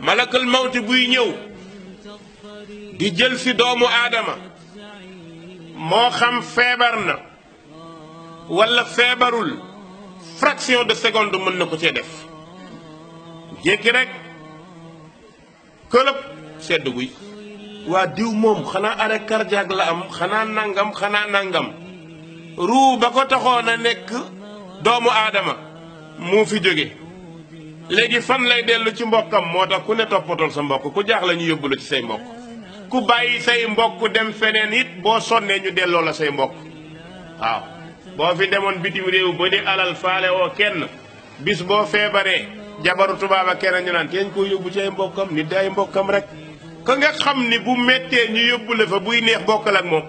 malakal mawti buy ñëw di jël si doomu aadama moo xam feebar na wala feebarul fraction de seconde mën na ko cee def jékki rek këlëb sedd guy waa diw moom xanaa arrêt cardiaque la am xanaa nangam ruu ba ko taxoon a nekk doomu aadama moo fi jóge léegi fan lay dellu ci mbokkam moo tax ku ne toppatool sa mbokk ku jaax la ñu yóbbu la ci say mbokk ku bàyyi say mbokk dem feneen it boo sonnee ñu delloo la say mbokk waaw boo fi demoon bitim réew ba di alal faale woo kenn bis boo feebaree jabaru tubaaba kenn ñu naan teeñ koo yóbbu ci ay mbokkam nit di ay mbokkam rek ka nga xam ni bu méttee ñu yóbbu la fa buy neex bokkal ak moom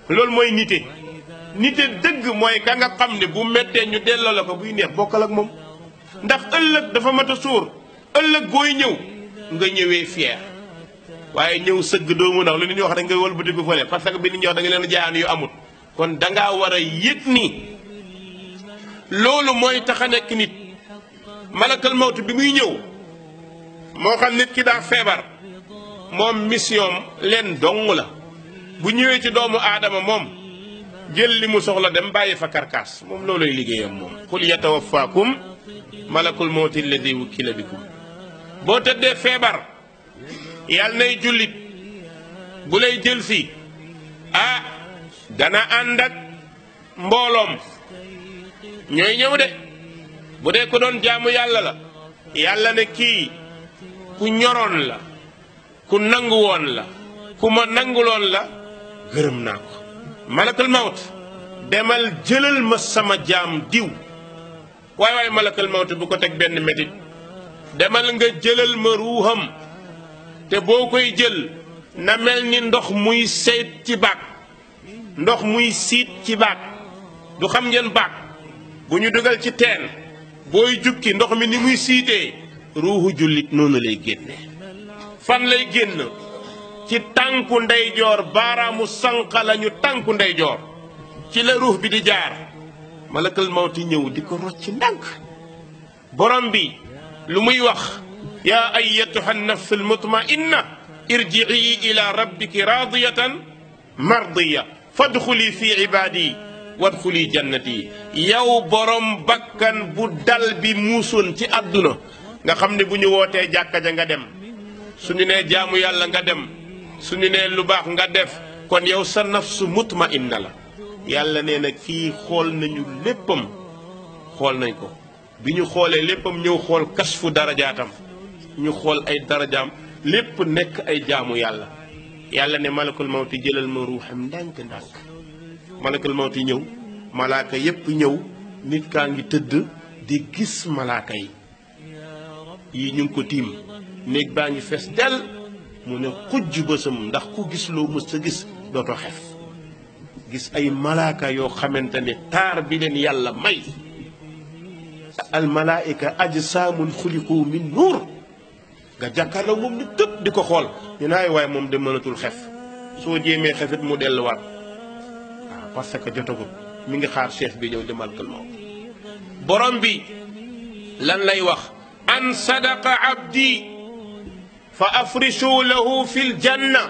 loolu mooy nite dëgg mooy ka nga xam ni bu méttee ñu delloo la ko buy neex bokkal ak moom ndax ëllëg dafa mat a suur ëllëg booy ñëw nga ñëwee fier waaye ñëw sëgg doomu ndax lu nit ñi wax da ngay wëlbatiku fële parce que bi nit ñi wax da nga leen jaan yu amut kon dangaa war a yëg ni loolu mooy tax a nekk nit malakal mawtu bi muy ñëw moo xam nit ki daa feebar moom mission leen dong la bu ñëwee ci doomu aadama moom jël li mu soxla dem bàyyi fa karkaas moom looluy liggéeyam moom qul yatawaffaakum malakul mawti alladi wukkila bikum boo tëddee feebar yàlla nay jullit bu lay jël si dana ànd ak mbooloom ñooy ñëw de bu dee ko doon jaamu yàlla la yàlla ne kii ku ñoroon la ku nangu woon la ku ma nanguloon la gërëm naa ko malakal mawt demal jëlal ma sama jaam diw waay malakal mawt bu ko teg benn métit demal nga jëlal ma ruuxam te boo koy jël na mel ni ndox muy seet ci baag ndox muy siit ci baag du xam ngeen baag bu ñu dugal ci teen booy jukki ndox mi ni muy siitee ruuxu jullit noonu lay génne fan lay génn ci tànku ndeyjoor baaraamu sànqa lañu tànku ndeyjoor ci la ruux bi di jaar malakal mawti ñëw di ko rocci ndànk borom bi lu muy wax yaa ayyatuha nafsu almutmainna irji'i ila rabbiki radiyatan mardiya fadxuli fi ibadi wadxuli jannati yow borom bakkan bu dal bi muusoon ci àdduna nga xam ne bu ñu wootee jàkka ja nga dem suñu nee jaamu yàlla nga dem suñu nee lu baax nga def kon yow sa nafsu mutmainna la yàlla nee na kii xool nañu léppam xool nañ ko bi ñu xoolee léppam ñëw xool kasfu darajaatam ñu xool ay darajaam lépp nekk ay jaamu yàlla yàlla ne malakul mawti jëlal ma ruuxam ndànk malakul mawti ñëw malaaka yépp ñëw nit kaa ngi tëdd di gis malaaka yi ñu ngi ko tiim néeg baa ngi fees del mu ne xujj bësam ndax ku gis loo mës a gis dootoo xef gis ay malaaka yoo xamante ne taar bi leen yàlla may al malaika ajsaamun xuliqu min nuur nga jàkkaarloo moom ni tëb di ko xool ñu naay waaye moom de mënatul xef soo jéemee xefit mu delluwaat waaw parce que jotagul mi ngi xaar chef bi ñëw di malakal mawt borom bi lan lay wax an sadaqa abdi fa afrishu lahu fil janna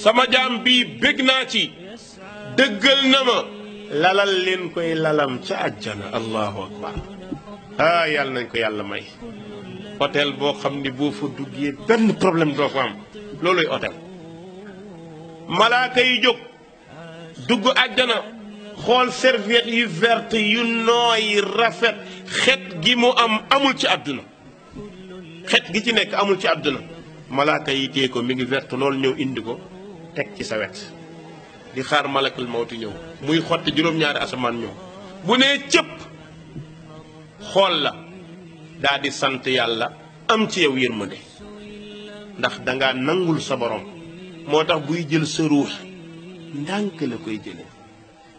sama jaam bi bég naa ci dëggal na ma lalal leen koy lalam ca àjjana allahu akbar yàlla nañ ko yàlla may hôtel boo xam ni boo fa duggee benn problème doo ko am looluy hôtel malaaka yi jóg dugg àjjana xool serviette yu verte yu nooy rafet xet gi mu am amul ci àdduna xet gi ci nekk amul ci àdduna malaaka yi téye ko mi ngi verte loolu ñëw indi ko teg ci sa wet di xaar malakal mawti ñëw muy xotti juróom-ñaari asamaan ñëw bu nee cëpp xool la daa di sant yàlla am ci yow yërmande ndax dangaa nangul sa borom moo tax buy jël sa ruux ndànk la koy jële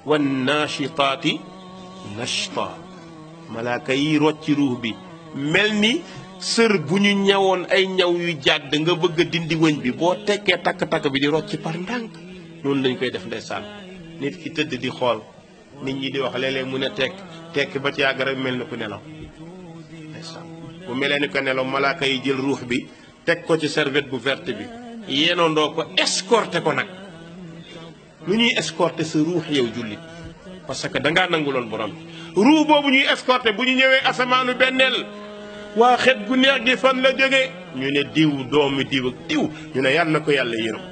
wan naashitaati nashta malaaka yi rocci ruux bi mel ni sër bu ñu ñawoon ay ñaw yu jàdd nga bëgg a dindi wëñ bi boo tekkee takk-takk bi di rocci par ndànk noonu lañ koy def ndeysaan nit ki tëdd di xool nit ñi di wax léeg-léeg mu ne tekk ba ci yàgg rek mel na ku nelaw ndeysaan bu melee ni ko nelaw malaaka yi jël ruux bi teg ko ci serviette bu verte bi yéenondoo ko escorté ko nag. lu ñuy escorté sa ruux yow jullit parce que dangaa nanguloon borom bi ruux boobu ñuy escorté bu ñu ñëwee asamaanu benneel waa xet gu neex gi fan la jógee ñu ne diw doomu diw ak diw ñu ne yàlla na ko yàlla yërëm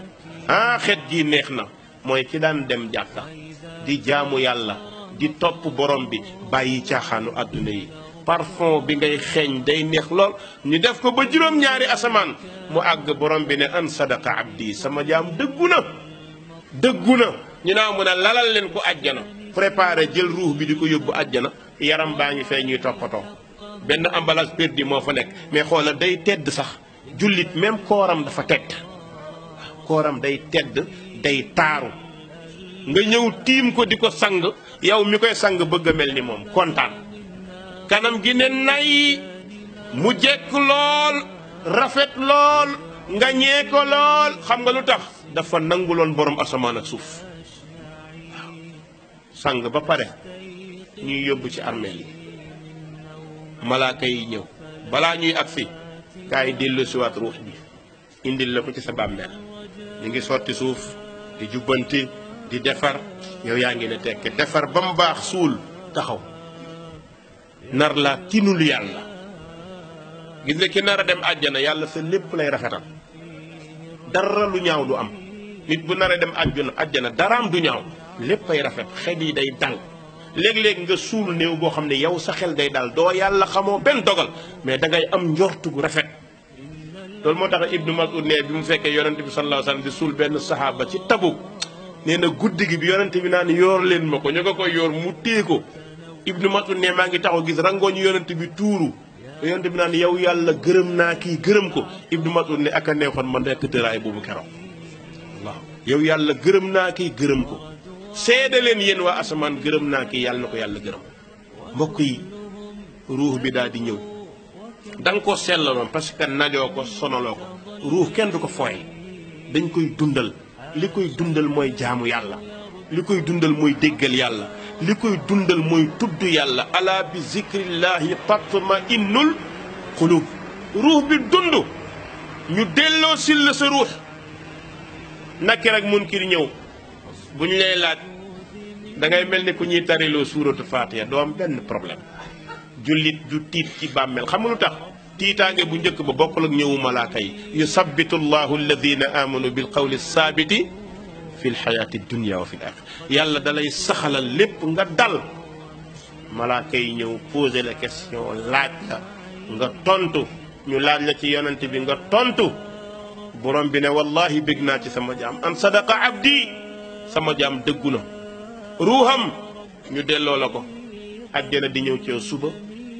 xet gi neex na mooy ki daan dem jàkka di jaamu yàlla di topp borom bi bàyyi caaxaanu àdduna yi parfum bi ngay xeeñ day neex lool ñu def ko ba juróom-ñaari asamaan mu àgg borom bi ne an sadaqa abdi sama jaam dëggu na ñu naa mun a lalal leen ko àjjana préparé jël ruux bi di ko yóbbu àjjana yaram baa ngi fee ñuy toppatoo benn emballage perdu moo fa nekk mais xoola day tedd sax jullit même kooram dafa tedd kooram day tedd day taaru nga ñëw tiim ko di ko sang yow mi koy sang bëgg a mel ni moom kontaan kanam gi ne nay mu jekk lool rafet lool nga ñee ko lool xam nga lu tax dafa nanguloon borom asamaan ak suuf waaw sang ba pare ñuy yóbbu ci armeel yi malaaka yi ñëw balaa ñuy agsi kaay dellu siwaat ruux bi indil la ko ci sa bàmmeel ñu ngi sotti suuf di jubbanti di defar yow yaa ngi ne tekk defar ba mu baax suul taxaw nar la tinul yàlla gis nga ki nar a dem àjjana yàlla sa lépp lay rafetal dara lu ñaaw du am nit bu nar a dem àjjana daraam du ñaaw lépp ay rafet xel yi day dal léeg-léeg nga suul néew boo xam ne yow sa xel day dal doo yàlla xamoo benn dogal mais da ngay am njortu gu rafet loolu moo tax Ibnu Mas'ud ne bi mu fekkee yonente bi sallallahu alayhi wasallam di suul benn sahaaba ci Tabuk nee na guddi gi bi yonente bi naan yoor leen ma ko ñu ko koy yoor mu téye ko Ibnu Mas'ud ne maa ngi taxaw gis rangooñu yonente bi tuuru yonente bi naan yow yàlla gërëm naa kii gërëm ko Ibnu Mas'ud ne ak a neexoon ma nekk tëraay boobu keroog waaw yow yàlla gërëm naa kii gërëm ko seede leen yéen waa asamaan gërëm naa kii yàlla na ko yàlla gërëm mbokk yi ruux bi daal di ñëw da nga ko sellaloon parce que najoo ko sonaloo ko ruux kenn du ko fooye dañ koy dundal li koy dundal mooy jaamu yàlla li koy dundal mooy déggal yàlla li koy dundal mooy tudd yàlla ala bi zikrillahi tatma innul qulub ruux bi dund ñu delloo sil la sa ruux nakki rek munkir ñëw bu ñu lay laaj da ngay mel ni ku ñuy tariloo suuratu Faatiha doo am benn problème jullit du tiit ci bàmmeel xam nga lu tax tiitaange bu njëkk ba bokkul ak ñëwu malaaka yi yusabbitu llahu alladina amanu bil qawli saabiti fi lxayaati dunia wa fi l axira yàlla da lay saxalal lépp nga dal malaaka yi ñëw posé la question laaj la nga tontu ñu laaj la ci yonent bi nga tontu borom bi ne wallahi bég naa ci sama jaam an sadaqa abdi sama jaam dëggu na ruuxam ñu delloo la ko àjjana di ñëw ci yow suba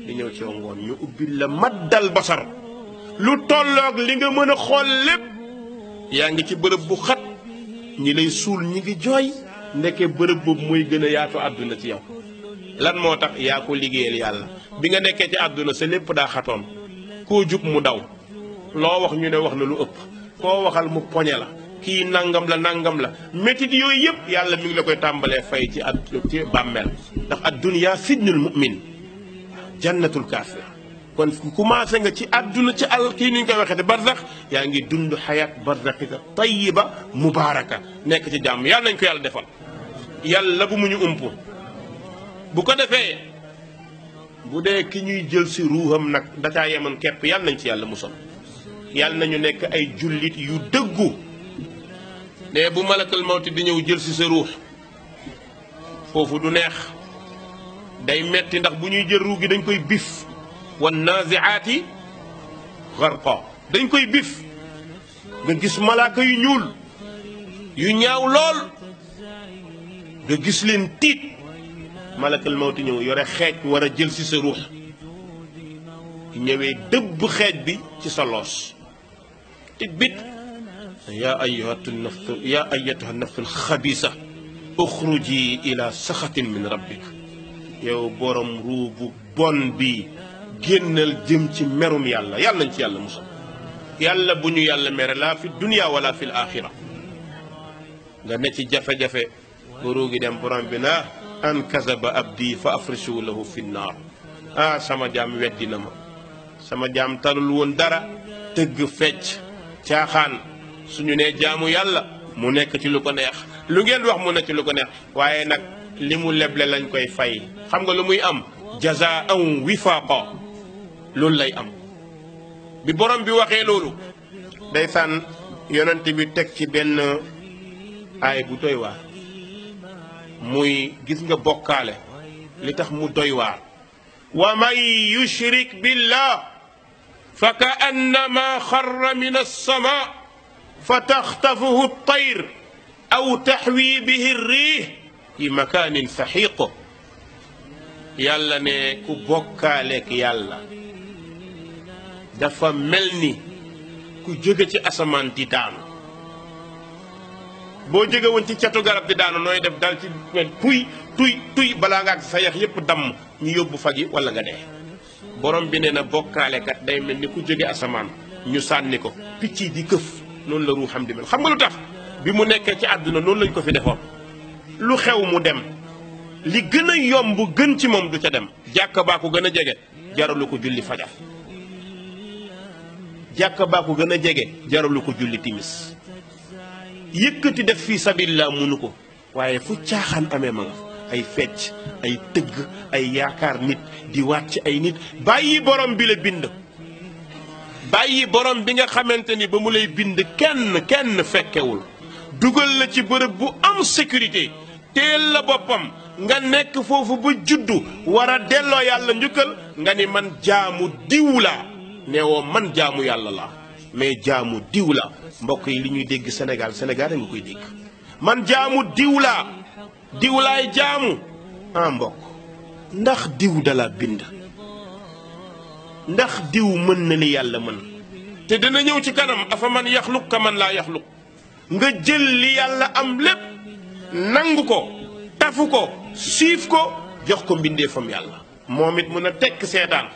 di ñëw ci yow ngoon ñu ubbil la maddal basar lu tolloog li nga mën a xool lépp yaa ngi ci bërëb bu xat ñi lay suul ñi ngi jooy ndeke bërëb boobu mooy gën a yaatu àdduna ci yow lan moo tax yaa ko liggéeyal yàlla bi nga nekkee ci àdduna sa lépp daa xatoon koo jub mu daw loo wax ñu ne wax na lu ëpp koo waxal mu poñe la kii nangam la métit yooyu yëpp yàlla mi ngi la koy tàmbalee fay ci ci bàmmeel ndax ad-dunya sijnul mu'min jannatul kaafir kon commencé nga ci àdduna ci kii ni ñu koy waxee te barzax yaa ngi dund xayaat barzaxika tayyiba mubaaraka nekk ci jàmm yàlla nañ ko yàlla defal yàlla bu mu ñu ump bu ko defee bu dee ki ñuy jël si ruuxam nag da caa yemoon képp yàlla nañ ci yàlla musal yàlla nañu nekk ay jullit yu dëggu ne bu malakal mawti di ñëw jël si sa ruux foofu du neex day metti ndax bu ñuy jël ruux gi dañ koy bif wan naziaati gharqa dañ koy bif nga gis malaaka yu ñuul yu ñaaw lool nga gis leen tiit malakal mawti ñëw yore xeej war a jël si sa ruux ñëwee dëbb xeej bi ci sa loos tit bit yaa ayyatuha nafsu alxabisa uxruji ila saxatin min rabbik yow borom ruu bu bon bi génnal jëm ci merum yàlla yàlla nañ ci yàlla musal yàlla bu ñu yàlla mere laa fi dunia wala fi l axira nga ne ci jafe-jafe ba ruu gi dem borom bi na an kazaba abdi fa afrisu lahu fi nnaar sama jaam weddi na ma sama jaam talul woon dara tëgg fecc caaxaan suñu nee jaamu yàlla mu nekk ci lu ko neex lu ngeen wax mu nekk ci lu ko neex waaye nag li mu leble lañ koy fay xam nga lu muy am jazaan wifaqa loolu lay am bi borom bi waxee loolu ndeysaan yonent bi teg ci benn aay bu doy waar muy gis nga bokkaale li tax mu doy waar wa man yushrik billah fa ka annama xarra min alsama fa taxtafuhu altayr aw taxwi bihi rriih fi makanin saxiiq yàlla ne ku bokkaaleek yàlla dafa mel ni ku jóge ci asamaan di daanu boo jóge woon ci catu garab di daanu nooy def dal ci tuy balaa nga ak sa yax yépp damm ñu yóbbu fagi wala nga dee borom bi nee na bokkaalekat day mel ni ku jóge asamaan ñu sànni ko picc yi di këf noonu la ruuxam di mel xam nga lu tax bi mu nekkee ci àdduna noonu lañ ko fi defoon lu xew mu dem li gën a yomb gën ci moom du ca dem jàkka baa ko gën a jege jaralu ko julli fajar jàkka baa ko gën a jege jaralu ko julli timis yëkkati def fii sabilillah munu ko waaye fu caaxaan amee ma nga ay fecc ay tëgg ay yaakaar nit di waat ci ay nit bàyyi borom bi la bind bàyyi borom bi nga xamante ni ba mu lay bind kenn fekkewul dugal la ci bërëb bu am sécurité teel la boppam nga nekk foofu ba juddu war a delloo yàlla njukkal nga ni man jaamu diw laa neewoo man jaamu yàlla laa mais jaamu diw laa mbokk yi li ñuy dégg Sénégal da nga koy dégg man jaamu diw laa diw laay jaamu mbokk ndax diw dala bind ndax diw mën na li yàlla mën te dina ñëw ci kanam afa man yaxluq ka man laa yaxluq nga jël li yàlla am lépp nangu ko tafu ko siif ko jox ko mbindeefam yàlla moom it mun a tekk seetaan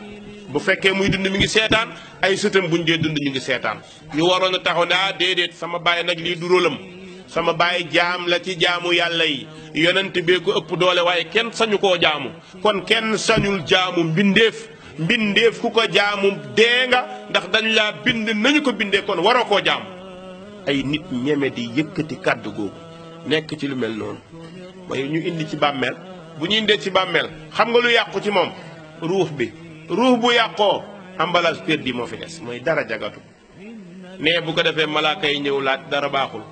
bu fekkee muy dund mi ngi seetaan ay sëtam buñ dee dund ñu ngi seetaan ñu waroon a taxaw ne déedéet sama baay nag lii du rólam sama baay jaam la ci jaamu yàlla yi yonent bee ko ëpp doole waaye kenn sañu koo jaamu kon kenn sañul jaamu mbindeef ku ko jaamu dee nga ndax dañ laa bind nañu ko bindee kon waroo koo jaamu ay nit ñeme di yëkkati kàddu googu nekk ci lu mel noonu waaye ñu indi ci bàmmeel bu ñu indee ci bàmmeel xam nga lu yàqu ci moom ruux bi ruux bu yàqoo emballage perdu moo fi des mooy dara jagatu ne bu ko defee malaaka yi ñëw laaj dara baaxul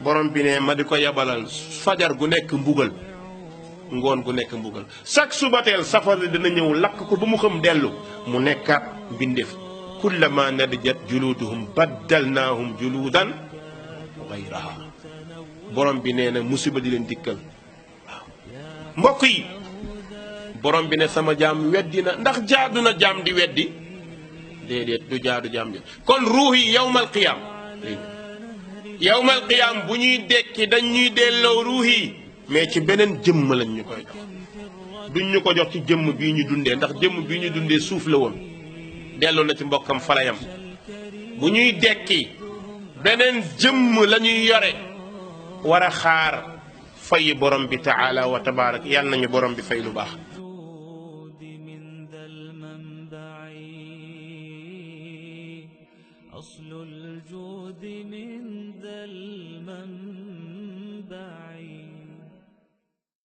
borom bi ne ma di ko yabalal fajar gu nekk mbugal ngoon gu nekk mbugal chaque subateel safara dina ñëw lakk ko ba mu xam dellu mu nekkaat mbindeef kullama nadijat juluduhum baddalnaahum juludan gayraha borom bi nee na musiba di leen dikkal waaw mbokk yi borom bi ne sama jaam weddi na ndax jaadu na jaam di weddi déedéet du jaadu jaam di kon ruux yi yawmal qiyaam bu ñuy dekki dañ ñuy delloo ruux yi mais ci beneen jëmm lañ ñu koy jox duñ ñu ko jox ci jëmm bii ñu dundee ndax jëmm bii ñu dundee suuf la woon delloo na ci mbokkam falayam bu ñuy dekki beneen jëmm la ñuy yore war a xaar fay borom bi taala wa tabaarak yàlla nañu borom bi fay lu baax أصل الجود من ذا المنبع